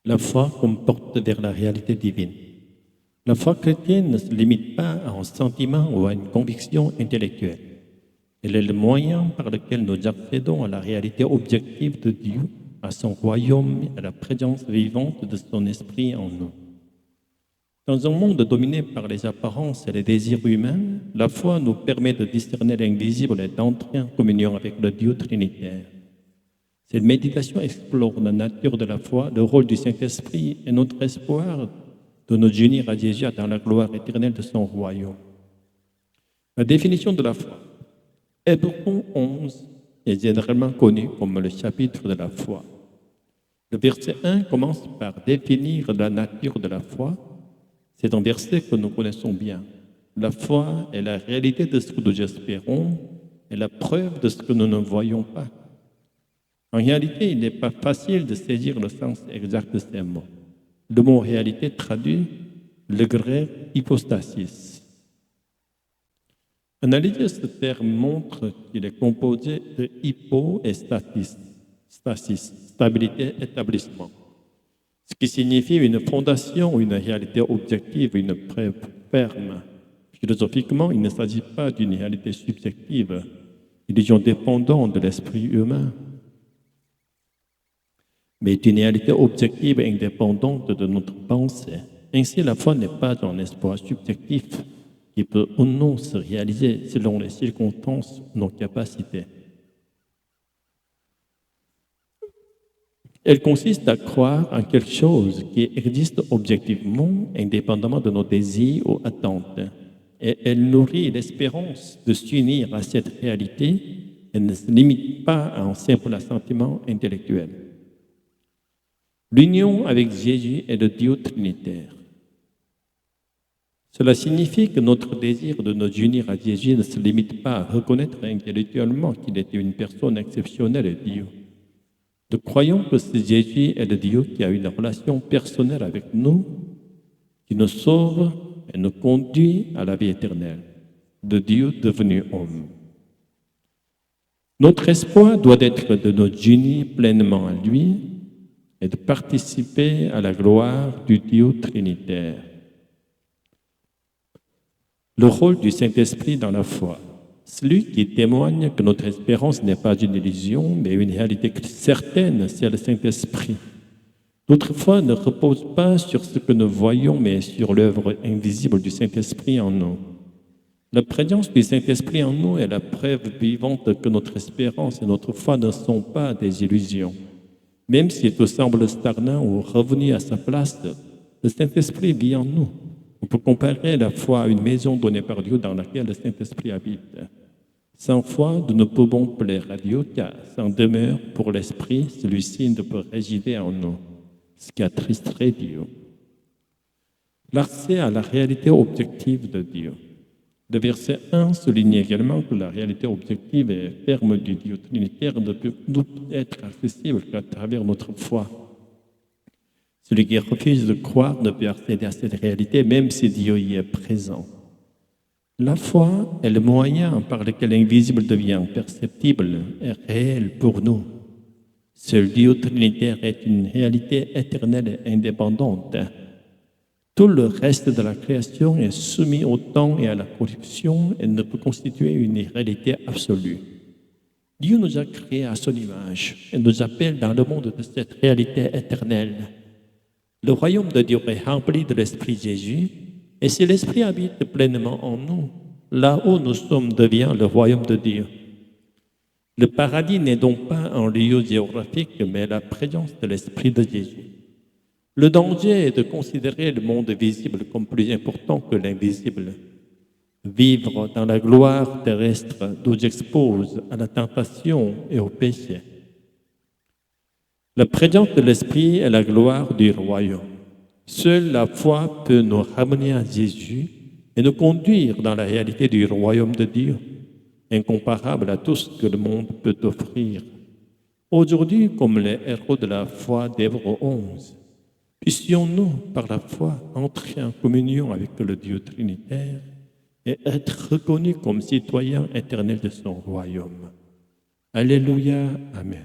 La foi comme porte vers la réalité divine. La foi chrétienne ne se limite pas à un sentiment ou à une conviction intellectuelle. Elle est le moyen par lequel nous accédons à la réalité objective de Dieu, à son royaume et à la présence vivante de son esprit en nous. Dans un monde dominé par les apparences et les désirs humains, la foi nous permet de discerner l'invisible et d'entrer en communion avec le Dieu trinitaire. Cette méditation explore la nature de la foi, le rôle du Saint-Esprit et notre espoir de nous unir à Jésus dans la gloire éternelle de son royaume. La définition de la foi. Hébreux 11 est généralement connu comme le chapitre de la foi. Le verset 1 commence par définir la nature de la foi. C'est un verset que nous connaissons bien. La foi est la réalité de ce que nous espérons et la preuve de ce que nous ne voyons pas. En réalité, il n'est pas facile de saisir le sens exact de ces mots. Le mot réalité traduit le grec hypostasis. Analyser ce terme montre qu'il est composé de hypo et stasis, stabilité, établissement. Ce qui signifie une fondation, une réalité objective, une preuve ferme. Philosophiquement, il ne s'agit pas d'une réalité subjective, illusion dépendante de l'esprit humain, mais d'une réalité objective et indépendante de notre pensée. Ainsi, la foi n'est pas un espoir subjectif qui peut ou non se réaliser selon les circonstances ou nos capacités. Elle consiste à croire en quelque chose qui existe objectivement, indépendamment de nos désirs ou attentes. Et elle nourrit l'espérance de s'unir à cette réalité et ne se limite pas à un simple assentiment intellectuel. L'union avec Jésus est le Dieu trinitaire. Cela signifie que notre désir de nous unir à Jésus ne se limite pas à reconnaître intellectuellement qu'il était une personne exceptionnelle et Dieu. Nous croyons que ce Jésus est le Dieu qui a une relation personnelle avec nous, qui nous sauve et nous conduit à la vie éternelle, de Dieu devenu homme. Notre espoir doit être de nous unir pleinement à lui et de participer à la gloire du Dieu trinitaire. Le rôle du Saint-Esprit dans la foi. Celui qui témoigne que notre espérance n'est pas une illusion, mais une réalité certaine, c'est le Saint-Esprit. Notre foi ne repose pas sur ce que nous voyons, mais sur l'œuvre invisible du Saint-Esprit en nous. La présence du Saint-Esprit en nous est la preuve vivante que notre espérance et notre foi ne sont pas des illusions. Même si tout semble stagnant ou revenu à sa place, le Saint-Esprit vit en nous. On peut comparer la foi à une maison donnée par Dieu dans laquelle le Saint-Esprit habite. Sans foi, nous ne pouvons plaire à Dieu, car sans demeure pour l'Esprit, celui-ci ne peut résider en nous, ce qui attristerait Dieu. L'accès à la réalité objective de Dieu. Le verset 1 souligne également que la réalité objective et ferme du Dieu trinitaire ne peut nous être accessible qu'à travers notre foi. Celui qui refuse de croire ne peut accéder à cette réalité, même si Dieu y est présent. La foi est le moyen par lequel l'invisible devient perceptible et réel pour nous. Seul Dieu trinitaire est une réalité éternelle et indépendante. Tout le reste de la création est soumis au temps et à la corruption et ne peut constituer une réalité absolue. Dieu nous a créés à son image et nous appelle dans le monde de cette réalité éternelle. Le royaume de Dieu est rempli de l'Esprit Jésus, et si l'Esprit habite pleinement en nous, là où nous sommes devient le royaume de Dieu. Le paradis n'est donc pas un lieu géographique, mais la présence de l'Esprit de Jésus. Le danger est de considérer le monde visible comme plus important que l'invisible. Vivre dans la gloire terrestre nous expose à la tentation et au péché. La présence de l'Esprit est la gloire du royaume. Seule la foi peut nous ramener à Jésus et nous conduire dans la réalité du royaume de Dieu, incomparable à tout ce que le monde peut offrir. Aujourd'hui, comme les héros de la foi d'Hébreux 11, puissions-nous, par la foi, entrer en communion avec le Dieu trinitaire et être reconnus comme citoyens éternels de son royaume. Alléluia, Amen.